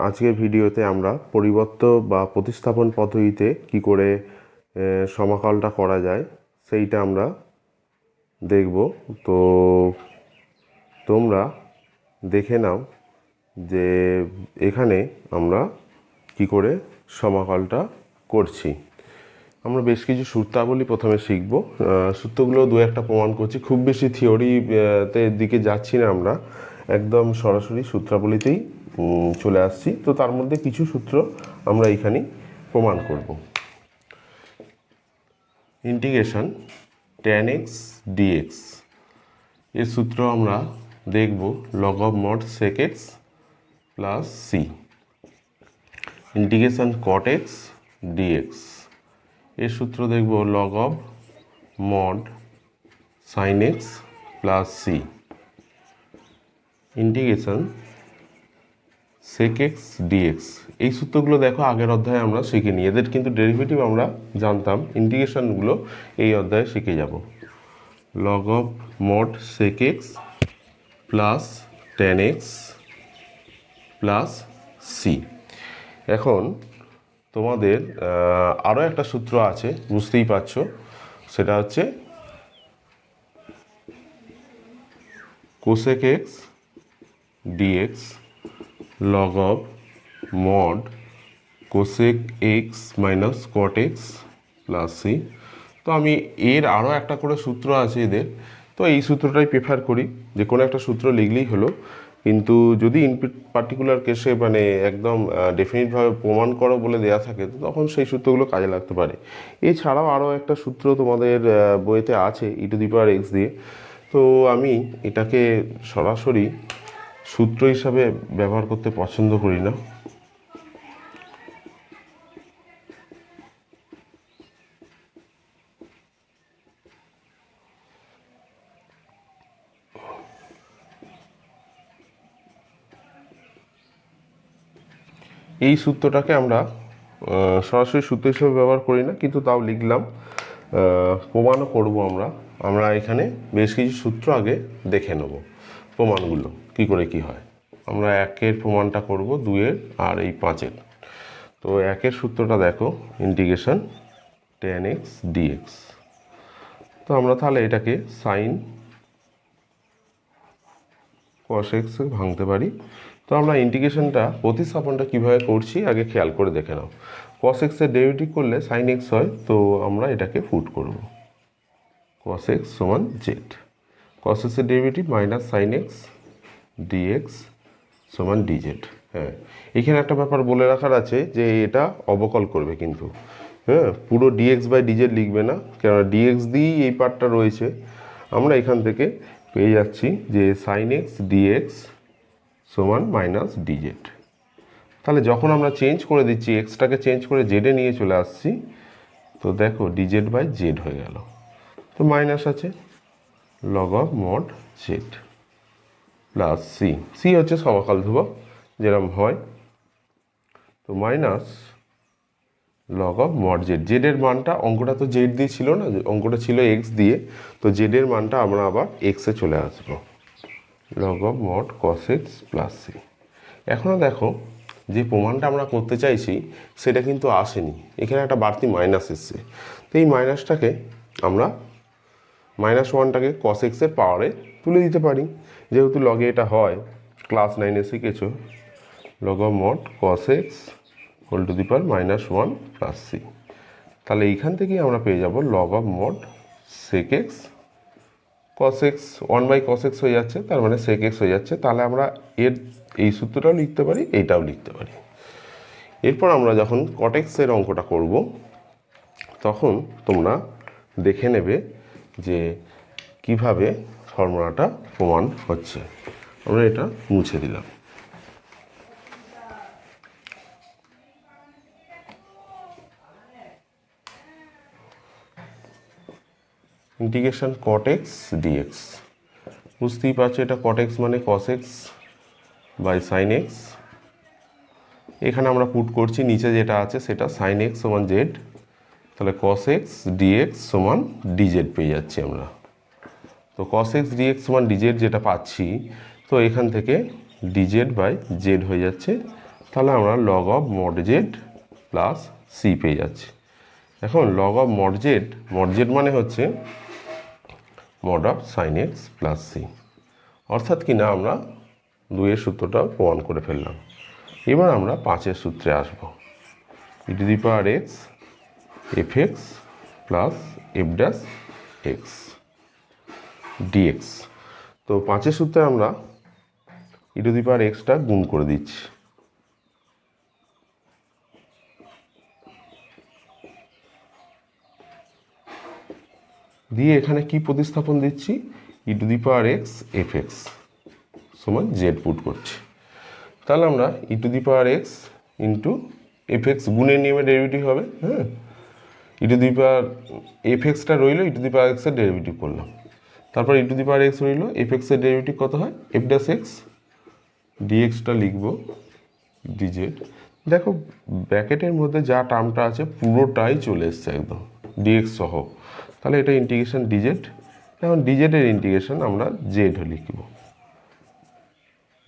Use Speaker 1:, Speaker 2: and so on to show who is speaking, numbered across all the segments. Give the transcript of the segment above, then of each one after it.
Speaker 1: আজকের ভিডিওতে আমরা পরিবর্ত বা প্রতিস্থাপন পদ্ধতিতে কি করে সমাকলনটা করা যায় সেইটা আমরা দেখব। তো তোমরা দেখে নাও যে এখানে আমরা কি করে সমাকলনটা করছি। আমরা বেশ কিছু সূত্রাবলী প্রথমে শিখব। সূত্রগুলো দু একটা প্রমাণ করছি, খুব বেশি থিওরিতে দিকে যাচ্ছি না, আমরা একদম সরাসরি সূত্রাবলীতেই চলে আসছি। তো তার মধ্যে কিছু সূত্র আমরা এখানে প্রমাণ করব। ইন্টিগ্রেশন tan x dx এর সূত্র আমরা দেখব log of mod sec x plus c। Integration cot x dx এর সূত্র দেখব log of mod sin x plus c। Integration sec x dx এই সূত্রগুলো দেখো আগের অধ্যায়ে আমরা শিখে নিই, এদের কিন্তু ডেরিভেটিভ আমরা জানতাম, ইন্টিগ্রেশনগুলো এই অধ্যায়ে শিখে যাব। log of mod sec x plus tan x plus c। এখন তোমাদের আরও একটা সূত্র আছে, বুঝতেই পারছো, সেটা হচ্ছে cosec x dx log of mod cosec x minus cot x plus c। তো আমি এর আরও একটা করে সূত্র আছে এদের, তো এই সূত্রটাই প্রেফার করি, যে কোনো একটা সূত্র লিখলেই হলো। কিন্তু যদি ইন পার্টিকুলার কেসে মানে একদম ডেফিনিটভাবে প্রমাণ করো বলে দেওয়া থাকে, তো তখন সেই সূত্রগুলো কাজে লাগতে পারে। এছাড়াও আরও একটা সূত্র তোমাদের বইতে আছে e⁻x দিয়ে, তো আমি এটাকে সরাসরি সূত্র হিসাবে ব্যবহার করতে পছন্দ করি না। এই সূত্রটাকে আমরা সরাসরি সূত্র হিসেবে ব্যবহার করি না, কিন্তু তাও লিখলাম, প্রমাণও করব আমরা এখানে বেশ কিছু সূত্র আগে দেখে নেব, প্রমাণগুলো কি করে কি হয়। আমরা একের প্রমাণটা করব, দুয়ের আর এই পাঁচের। তো একের সূত্রটা দেখো, ইন্টিগ্রেশন tan x dx। তো আমরা তাহলে এটাকে সাইন cos x ভাঙতে পারি। তো আমরা ইন্টিগ্রেশনটা প্রতিস্থাপনটা কীভাবে করছি আগে খেয়াল করে দেখে নাও। cos x এর ডেরিভেটিভ করলে sin x হয়, তো আমরা এটাকে ফুট করব, cos x সমান z। cos x এর derivative minus sin x dx সমান dz। হ্যাঁ, এখানে একটা ব্যাপার বলে রাখার আছে যে এটা অবকল করবে কিন্তু, হ্যাঁ, পুরো dx বাই dz লিখবে না, কেননা dx দিয়েই এই পার্টটা রয়েছে। আমরা এখান থেকে পেয়ে যাচ্ছি যে sin x dx সমান মাইনাস dz। তাহলে যখন আমরা চেঞ্জ করে দিচ্ছি, এক্সটাকে চেঞ্জ করে জেডে নিয়ে চলে আসছি, তো দেখো dz বাই z হয়ে গেল। তো মাইনাস আছে log of mod z plus c হচ্ছে সমাকল ধ্রুবক যেরকম হয়, তো minus log of mod z। জেডের মানটা, অঙ্কটা তো জেড দিয়ে ছিল না, অঙ্কটা ছিল এক্স দিয়ে, তো জেডের মানটা আমরা আবার এক্সে চলে আসবো, log of mod cos x plus c। এখনও দেখো যে প্রমাণটা আমরা করতে চাইছি সেটা কিন্তু আসেনি, এখানে একটা বাড়তি মাইনাস এসছে। তো এই মাইনাসটাকে আমরা -1টাকে cos x এর পাওয়ারে তুলে দিতে পারি, যেহেতু লগে এটা হয়, ক্লাস 9-এ শিখেছো, log of mod cos x whole to the power -1 plus c। তাহলে এইখান থেকেই আমরা পেয়ে যাব log of mod sec x cos x 1/cos x হয়ে যাচ্ছে, তার মানে sec x হয়ে যাচ্ছে। তাহলে আমরা এর এই সূত্রটাও লিখতে পারি, এইটাও লিখতে পারি। এরপর আমরা যখন cot x এর অঙ্কটা করব, তখন তোমরা দেখে নেবে যে কিভাবে ফর্মুলাটা প্রমাণ হচ্ছে। আমরা এটা মুছে দিলাম। ইন্টিগ্রেশন cot x dx, বুঝতেই পারছো এটা cot x মানে cos x by sin x। এখানে আমরা পুট করছি, নিচে যেটা আছে সেটা sin x সমান z, তাহলে cos x dx সমান dz পেয়ে যাচ্ছি আমরা। তো cos x dx সমান dz যেটা পাচ্ছি, তো এখান থেকে dz বাই z হয়ে যাচ্ছে তাহলে আমরা log of mod z plus c পেয়ে যাচ্ছি। এখন লগ অফ মড জেড মানে হচ্ছে mod of sine x plus c, অর্থাৎ কিনা আমরা 2-এর সূত্রটা প্রমাণ করে ফেললাম। এবার আমরা 5-এর সূত্রে আসব। E to the power X F X plus F dash X DX. তো 5-এর সূত্রে আমরা E to the power extra গুণ করে দিচ্ছি। দিয়ে এখানে কি প্রতিস্থাপন দিচ্ছি, E to the power X F X সমান জেড পুট করছি। তাহলে আমরা E to the power X into F X গুণের নিয়মে ডেরিভেটিভ হবে। হ্যাঁ, E to the power F এক্সটা রইল, ই টু দি পাওয়ার এক্সের ডেরিভেটিভ করলাম। তারপর E to the power X রইল, এফ এক্সের ডেরিভেটিভ কত হয়, এফ ড্যাশ এক্স ডিএক্সটা লিখব ডিজেড। দেখো ব্র্যাকেটের মধ্যে যা টার্মটা আছে পুরোটাই চলে এসছে একদম ডিএক্স সহ। তাহলে এটা ইন্টিগ্রেশন ডিজেড। এখন ডিজেডের ইন্টিগ্রেশন আমরা জেড লিখব,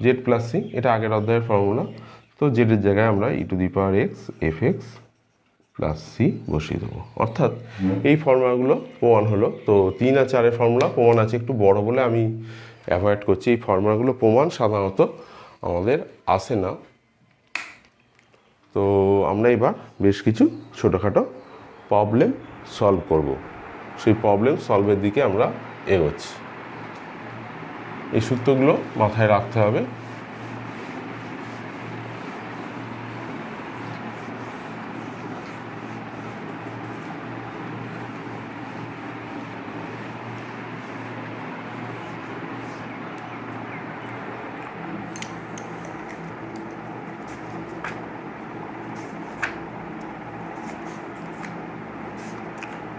Speaker 1: জেড প্লাস সি, এটা আগের অধ্যায়ের ফর্মুলা। তো জেডের জায়গায় আমরা E to the power X F X plus C বসিয়ে দেবো। অর্থাৎ এই ফর্মুলাগুলো প্রমাণ হলো। তো 3 আর 4-এর ফর্মুলা প্রমাণ আছে, একটু বড় বলে আমি অ্যাভয়েড করছি। এই ফর্মুলাগুলো প্রমাণ সাধারণত আমাদের আসে না। তো আমরা এবার বেশ কিছু ছোটোখাটো প্রবলেম সলভ করব। সেই প্রবলেম সলভের দিকে আমরা এগোচ্ছি। এই সূত্রগুলো মাথায় রাখতে হবে।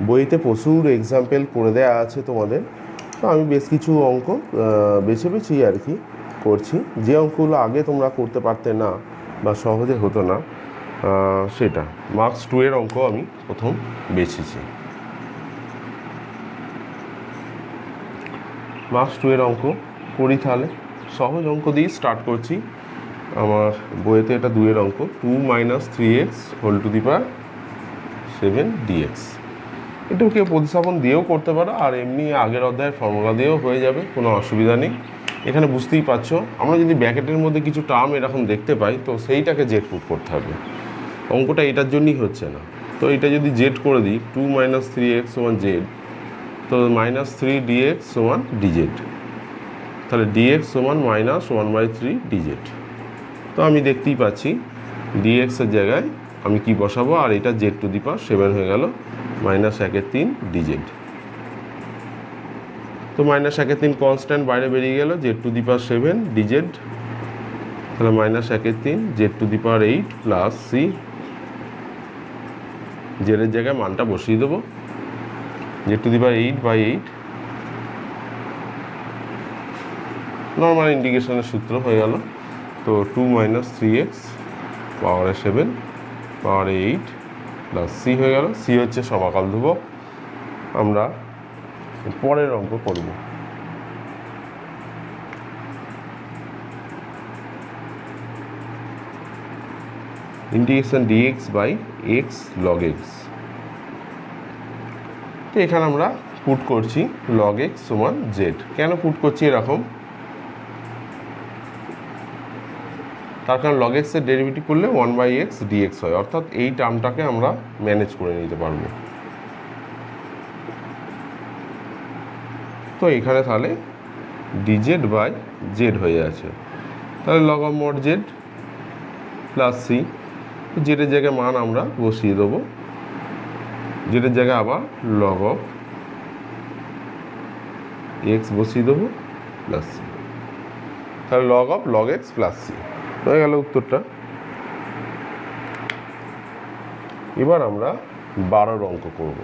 Speaker 1: বইতে প্রচুর এক্সাম্পল করে দেওয়া আছে তোমাদের। তো আমি বেশ কিছু অঙ্ক বেছে বেছেই আর কি করছি। যে অঙ্কগুলো আগে তোমরা করতে পারতে না বা সহজে হতো না, সেটা মার্কস 2-এর অঙ্ক আমি প্রথম বেছেছি। মার্কস 2-এর অঙ্ক করি। তাহলে সহজ অঙ্ক দিয়ে স্টার্ট করছি। আমার বইতে এটা 2-এর অঙ্ক, 2 - 3x whole to the power 7 dx। এটাও কেউ প্রতিস্থাপন দিয়েও করতে পারো, আর এমনি আগের অধ্যায়ের ফর্মুলা দিয়েও হয়ে যাবে, কোনো অসুবিধা নেই। এখানে বুঝতেই পারছো, আমরা যদি ব্র্যাকেটের মধ্যে কিছু টার্ম এরকম দেখতে পাই তো সেইটাকে জেড পুট করতে হবে। অঙ্কটা এটার জন্যই হচ্ছে না। তো এটা যদি জেড করে দিই, 2 - 3x সমান জেড, তো -3 dx সমান ডিজেড। তাহলে dx সমান -1/3 ডিজেড। তো আমি দেখতেই পাচ্ছি ডিএক্সের জায়গায় আমি কি বসাবো, আর এটা জেড টু দি পাওয়ার 7 হয়ে গেল -1/3 ডিজেড। তো -1/3 কনস্ট্যান্ট বাইরে বেরিয়ে গেল, Z to the power 7 DZ. তাহলে -1/3 Z to the power 8 plus C, জেডের জায়গায় মানটা বসিয়ে দেবো, Z to the power 8/8 normal ইন্টিগ্রেশনের সূত্র হয়ে গেল। তো 2 - 3x পাওয়ারে 7 পাওয়ারে 8 প্লাস সি হয়ে গেল। সি হচ্ছে সমাকল ধ্রুবক। আমরা পরের অঙ্ক করব। Integration dx by x log x। তো এখানে আমরা পুট করছি log x সমান z। কেন পুট করছি এরকম, তার কারণ log x এর ডেরিভেটিভ করলে 1/x dx হয়, অর্থাৎ এই টার্মটাকে আমরা ম্যানেজ করে নিতে পারবো। তো এখানে তাহলে dz বাই z হয়ে আছে। তাহলে log of mod z plus C, জেডের জায়গায় মান আমরা বসিয়ে দেবো, জেডের জায়গায় আবার log of x বসিয়ে দেবো প্লাস সি। তাহলে log x প্লাস সি হয়ে গেল উত্তরটা। এবার আমরা 12 অঙ্ক করব।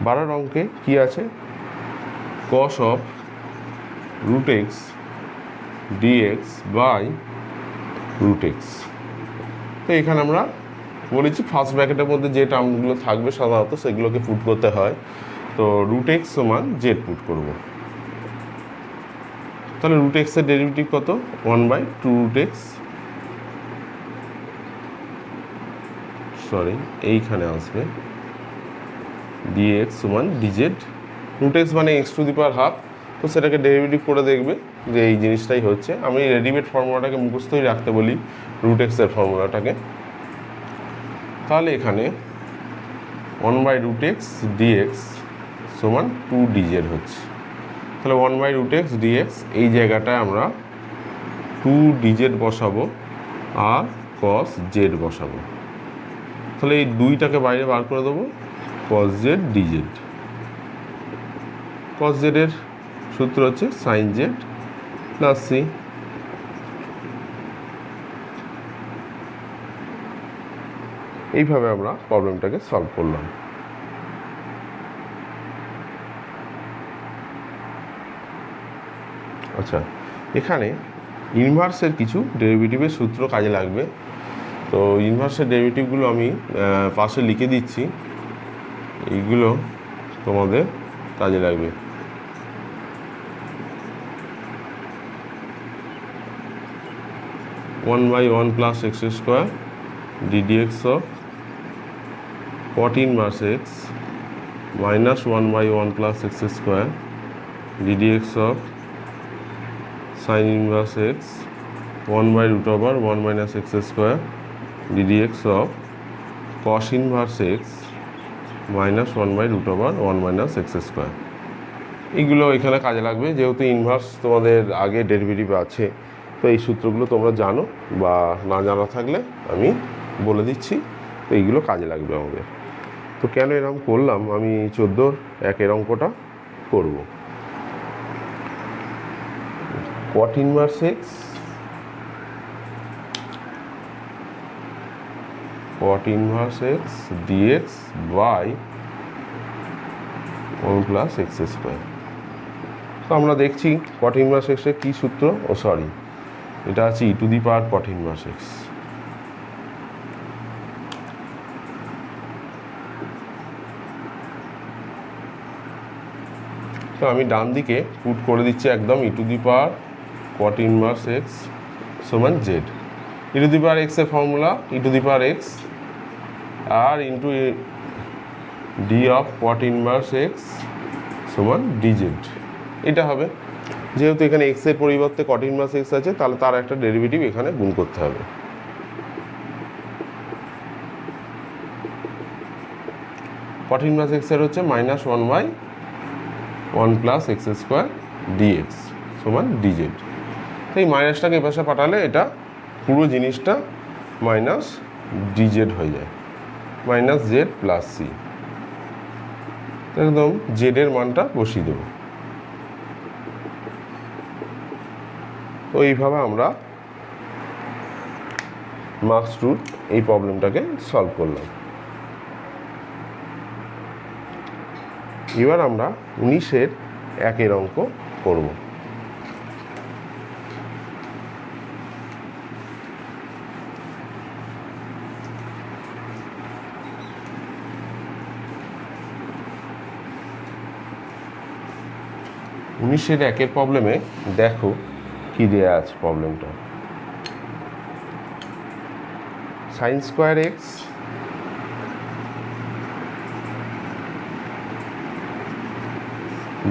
Speaker 1: বারোর অঙ্কে কি আছে, cos of √x dx by root x. তো এখানে আমরা বলেছি ফার্স্ট ব্র্যাকেটের মধ্যে যে টার্মগুলো থাকবে সাধারণত সেগুলোকে পুট করতে হয়। তো রুট এক্স সমান জেড পুট করব। তাহলে রুট এক্সের ডেরিভেটিভ কত? 1/2 রুট এক্স, সরি এইখানে আসবে dx সমান dz। রুট এক্স মানে x two the power half, তো সেটাকে ডেরিভেটিভ করে দেখবে যে এই জিনিসটাই হচ্ছে। আমি রেডিমেড ফর্মুলাটাকে মুখস্থই রাখতে বলি, রুট এক্সের ফর্মুলাটাকে। তাহলে এখানে 1/√x dx সমান 2 dz হচ্ছে। তাহলে 1/√x dx এই জায়গাটায় আমরা 2 dz বসাবো আর cos z বসাবো। তাহলে এই দুইটাকে বাইরে বার করে দেবো, cos z dz। cos z এর সূত্র হচ্ছে sin z প্লাস c। এইভাবে আমরা প্রবলেমটাকে সলভ করলাম। আচ্ছা, এখানে ইনভার্সের কিছু ডেরিভেটিভের সূত্র কাজে লাগবে। তো ইনভার্সের ডেরিভেটিভগুলো আমি পাশে লিখে দিচ্ছি, এইগুলো তোমাদের কাজে লাগবে। One by one plus x square ddx of cot inverse x minus 1/1 plus x square ddx of sin inverse x 1/√1 minus x square ddx of cos inverse x minus 1/√1 minus x square। এইগুলো এখানে কাজে লাগবে, যেহেতু inverse তোমাদের আগে derivative আছে। তো এই সূত্রগুলো তোমরা জানো, বা না জানা থাকলে আমি বলে দিচ্ছি। তো এইগুলো কাজে লাগবে আমাদের। তো কেন এরকম করলাম, আমি 14 একের অঙ্কটা করব। cot inverse x dx by 1 plus x square। তো আমরা দেখছি cot inverse x এর কী সূত্র, সরি এটা আছে e to the power cot inverse x। তো আমি ডান দিকে পুট করে দিচ্ছি একদম e to the power cot inverse x সমান z। e to the power x এর formula e to the power x আর into d of cot inverse x সমান dz। এটা হবে, যেহেতু এখানে x এর পরিবর্তে cot inverse x আছে, তাহলে তার একটা ডেরিভেটিভ এখানে গুণ করতে হবে। cot inverse x এর হচ্ছে -1/1 প্লাস এক্স স্কোয়ার dx সমান dz। তো এই মাইনাসটাকে এপাশে পাঠালে এটা পুরো জিনিসটা মাইনাস dz হয়ে যায়, মাইনাস জেড প্লাস সি। একদম জেডের মানটা বসিয়ে দেবো। তো এইভাবে আমরা মার্কস রুট এই প্রবলেমটাকে সলভ করলাম। এবার আমরা 19-এর একের অঙ্ক করব। উনিশের একের প্রবলেমে দেখো কি দেয়া আছে প্রবলেমটা। sin square x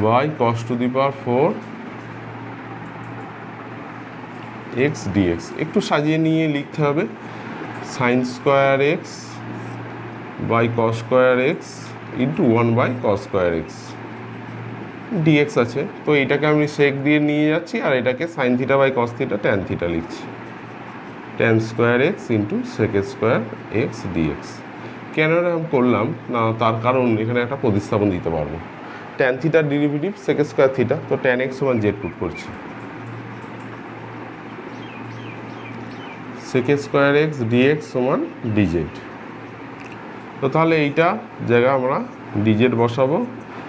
Speaker 1: by cos to the power 4 x dx। একটু সাজিয়ে নিয়ে লিখতে হবে, sin square x by cos square x into 1/cos square x dx আছে। তো এটাকে আমি সেক দিয়ে নিয়ে যাচ্ছি, আর এটাকে sin theta by cos theta tan theta লিখছি, tan square x into sec square x dx। কেন এরকম করলাম না, তার কারণ এখানে একটা প্রতিস্থাপন দিতে পারবো। tan থিটার ডেরিভেটিভ sec স্কোয়ার থিটা, তো tan x সমান z পুট করছি, sec স্কোয়ার এক্স dx সমান dz। তো তাহলে এইটা জায়গা আমরা dz বসাবো,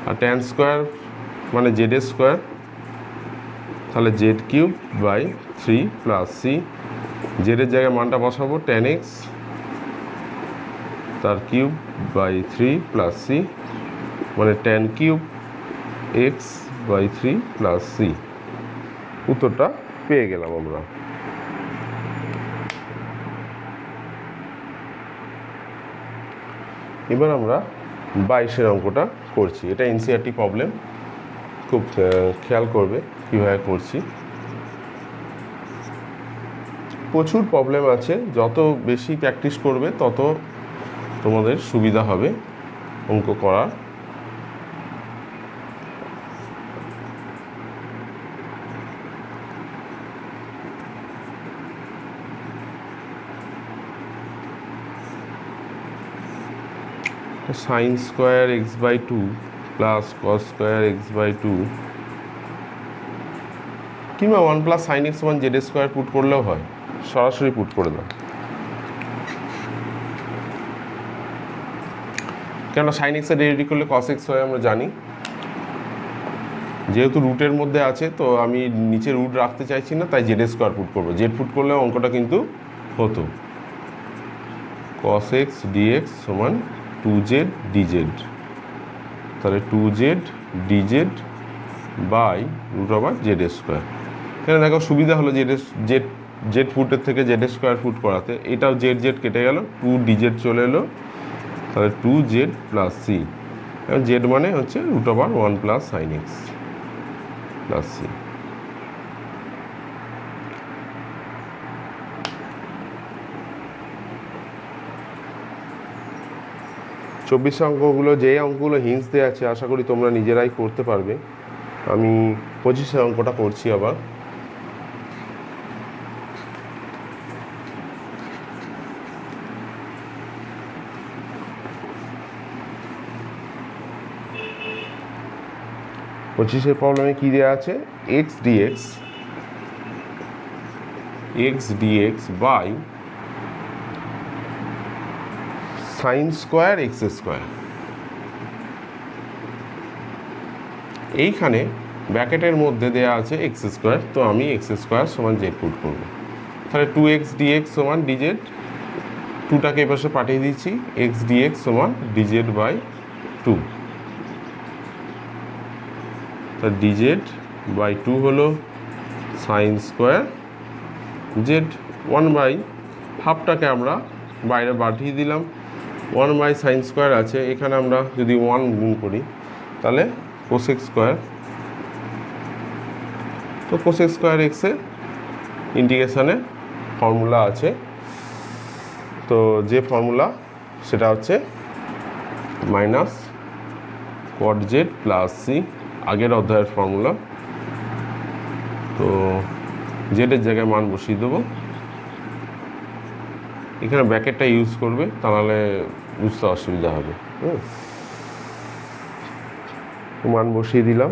Speaker 1: আর tan স্কোয়ার মানে z স্কোয়ার, তাহলে z cube by 3 plus c জেডের জায়গায় মানটা বসাবো tan x তার কিউব বাই 3 প্লাস সি, মানে tan cube x by 3 plus সি। উত্তরটা পেয়ে গেলাম আমরা। এবার আমরা 22-এর অঙ্কটা করছি। এটা এনসিইআরটি প্রবলেম, খুব খেয়াল করবে কীভাবে করছি। প্রচুর প্রবলেম আছে, যত বেশি প্র্যাকটিস করবে তত তোমাদের সুবিধা হবে অঙ্ক করার। sin square x/2 plus cos square x/2 কিংবা 1 প্লাস sin x সমান z স্কোয়ার পুট করলেও হয়, সরাসরি পুট করে দাও। কেননা sin x এর ডেরিভেটিভ করলে cos x হয় আমরা জানি। যেহেতু রুটের মধ্যে আছে তো আমি নিচে রুট রাখতে চাইছি না, তাই জেড স্কোয়ার পুট করবো। জেড পুট করলে অঙ্কটা কিন্তু হতো। cos x dx সমান 2z dz, তাহলে 2z dz by root over z square. এখানে দেখো সুবিধা হলো জেড ফুটের থেকে জেড স্কোয়ার ফুট করাতে। এটাও জেড জেড কেটে গেল, 2 dz চলে এলো, তাহলে 2z প্লাস সি। এবং জেড মানে হচ্ছে root over 1 plus sine x plus c. চব্বিশ অঙ্কগুলো, যে অঙ্কগুলো হিন্টস দেওয়া আছে আশা করি তোমরা নিজেরাই করতে পারবে। আমি 25 অঙ্কটা করছি আবার। পঁচিশের প্রবলেমে কী দেওয়া আছে? x dx by sine square x square. এইখানে ব্র্যাকেটের মধ্যে দেওয়া আছে এক্স স্কোয়ার, তো আমি এক্স স্কোয়ার সমান জেড পুট করবো। তাহলে 2x dx সমান ডিজেড, 2টাকে এপাশে পাঠিয়ে দিচ্ছি, x dx সমান ডিজেড বাই 2। তা ডিজেড বাই 2 হলো সাইন স্কোয়ার জেড, 1 বাই হাফটাকে আমরা বাইরে পাঠিয়ে দিলাম, 1 বাই সাইন স্কোয়ার আছে। এখানে আমরা যদি 1 গুণ করি তাহলে কোসেক স্কোয়ার, তো কোসেক স্কোয়ার এক্সের ইন্টিগ্রেশনে ফর্মুলা আছে। তো যে ফর্মুলা সেটা হচ্ছে minus cot z plus c, আগের অধ্যায়ের ফর্মুলা। তো জেডের জায়গায় মান বসিয়ে দেবো, এখানে ব্র্যাকেটটা ইউজ করবে, তাহলে বুঝতে অসুবিধা হবে। মান বসিয়ে দিলাম।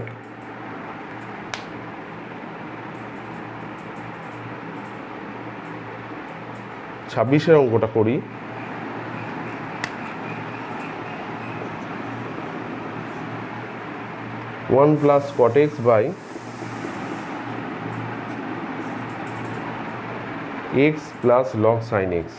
Speaker 1: ছাব্বিশের অঙ্কটা করি। One plus cot x by x plus log sine x.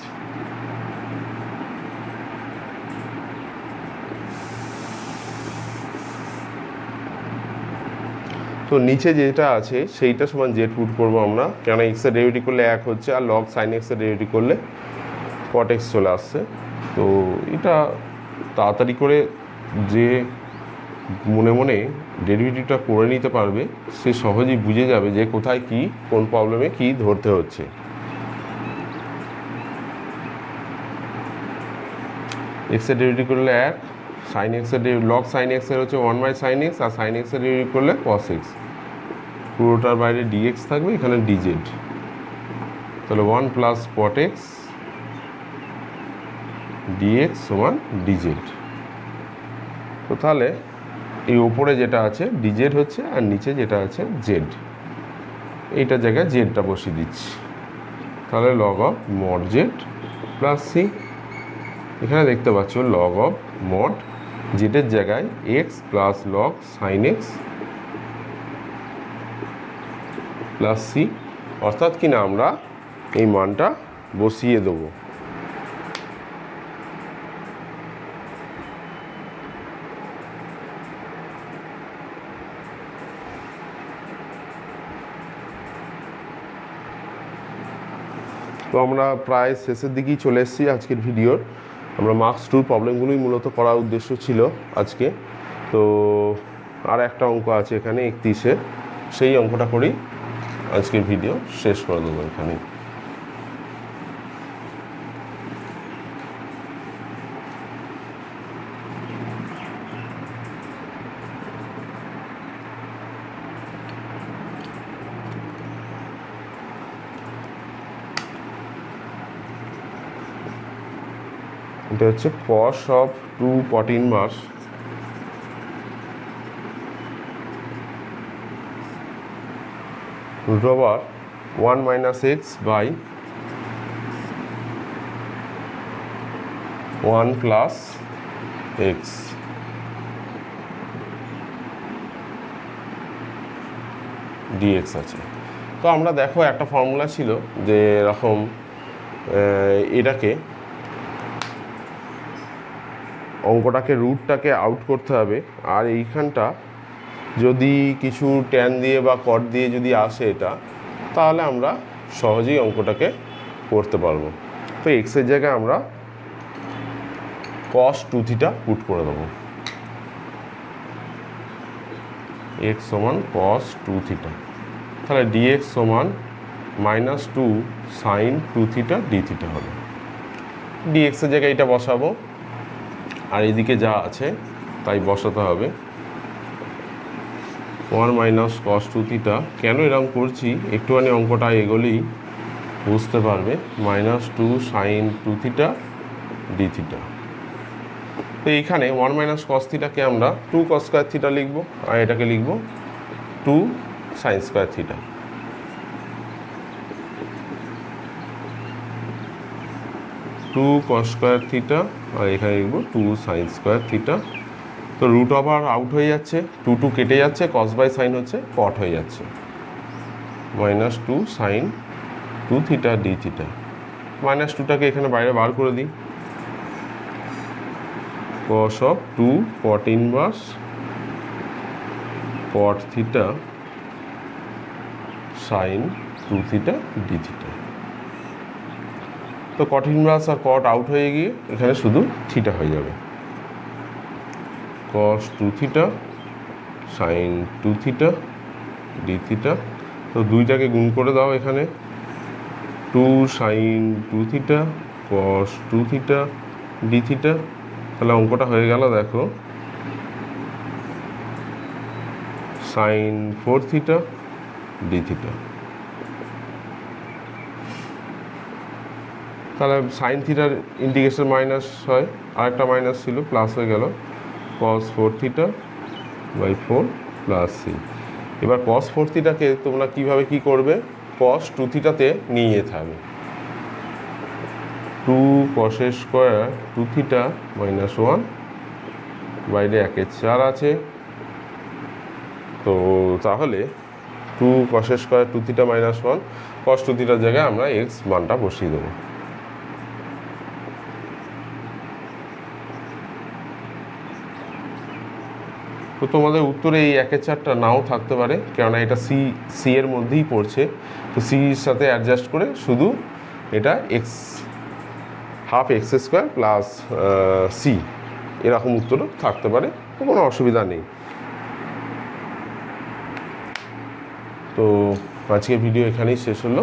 Speaker 1: তো নিচে যেটা আছে সেইটা সমান জেড পুট করবো আমরা, কেন এক্সের ডেরিভেটিভ করলে 1 হচ্ছে, আর লগ সাইন এক্সের ডেরিভেটিভ করলে কট এক্স চলে আসছে। তো এটা তাড়াতাড়ি করে যে মনে মনে ডেরিভেটিভটা করে নিতে পারবে সে সহজেই বুঝে যাবে যে কোথায় কি, কোন প্রবলেমে কি ধরতে হচ্ছে। এক্সের ডেরিভেটিভ করলে 1, সাইন এক্সের লগ সাইন এক্সের হচ্ছে 1 বাই সাইন এক্স, আর সাইন এক্সের ডেরিভেটিভ করলে কস এক্স। পুরোটার বাইরে ডিএক্স থাকবে, এখানে ডিজেড, তাহলে 1 প্লাস কট এক্স ডিএক্স সমান ডিজেড। তো তাহলে এই ওপরে যেটা আছে ডিজেড হচ্ছে, আর নিচে যেটা আছে জেড, এইটার জায়গায় জেডটা বসিয়ে দিচ্ছি। তাহলে log of mod z plus c. এখানে দেখতে পাচ্ছ লগ অফ মড জেডের জায়গায় x plus log sine x plus c, অর্থাৎ কিনা আমরা এই মানটা বসিয়ে দেবো। তো আমরা প্রায় শেষের দিকেই চলে এসেছি আজকের ভিডিওর। আমরা মার্কস 2 প্রবলেমগুলোই মূলত করার উদ্দেশ্য ছিল আজকে। তো আর একটা অঙ্ক আছে এখানে 31-এ, সেই অঙ্কটা করেই আজকের ভিডিও শেষ করে দেবো এখানে। এটা হচ্ছে cos of 2 cot inverse root over 1 minus x by 1 plus x dx আছে। তো আমরা দেখো একটা ফর্মুলা ছিল যে এরকম এটাকে অঙ্কটাকে রুটটাকে আউট করতে হবে, আর এইখানটা যদি কিছু ট্যান দিয়ে বা কট দিয়ে যদি আসে এটা, তাহলে আমরা সহজেই অঙ্কটাকে করতে পারবো। তো এক্সের জায়গায় আমরা cos 2 থিটা পুট করে দেবো। এক্স সমান cos 2 থিটা, তাহলে ডিএক্স সমান -2 sin 2 থিটা ডি থিটা হবে। ডিএক্সের জায়গায় এটা বসাবো, আর এদিকে যা আছে তাই বসাতে হবে। 1 minus cos 2 থিটা, কেন এরকম করছি একটুখানি অঙ্কটা এগোলেই বুঝতে পারবে। -2 sin 2 থিটা ডি থিটা। তো এইখানে 1 minus cos থিটাকে আমরা 2 cos স্কোয়ার থিটা লিখবো, আর এটাকে লিখবো 2 sin square theta. Two cos square theta, আর এখানে লিখবো 2 sin স্কোয়ার থিটা। তো রুট ওভার আউট হয়ে যাচ্ছে, 2 কেটে যাচ্ছে, cos বাই সাইন হচ্ছে কট হয়ে যাচ্ছে। -2 sin 2 থিটা ডি থিটা। -2টাকে এখানে বাইরে বার করে দিই। cos of 2 cot inverse cot theta sin 2 theta D theta. তো cot inverse আর cot আউট হয়ে গিয়ে এখানে শুধু থিটা হয়ে যাবে। cos 2 theta sin 2 theta D theta. তো দুইটাকে গুণ করে দাও এখানে, 2 sin 2 theta cos 2 theta D theta. তাহলে অঙ্কটা হয়ে গেল, দেখো sin 4 থিটা ডি থিটা। তাহলে সাইন থিটার ইন্টিগ্রেশন মাইনাস হয়, আরেকটা মাইনাস ছিল, প্লাস হয়ে গেল cos 4 theta by 4 plus c. এবার cos 4 থিটাকে তোমরা কীভাবে কী করবে, cos 2 থিটাতে নিয়ে যেতে হবে। 2 cos স্কোয়ার 2 থিটা -1, বাইরে 1/4 আছে। তো তাহলে 2 cos স্কোয়ার 2 থিটা -1, cos 2 থিটার জায়গায় আমরা এক্স মানটা বসিয়ে দেবো। তো তোমাদের উত্তরে এই 1/4টা নাও থাকতে পারে, কেননা এটা সি এর মধ্যেই পড়ছে। তো সির সাথে অ্যাডজাস্ট করে শুধু এটা x half x square plus c, এরকম উত্তরও থাকতে পারে, কোনো অসুবিধা নেই। তো আজকের ভিডিও এখানেই শেষ হলো।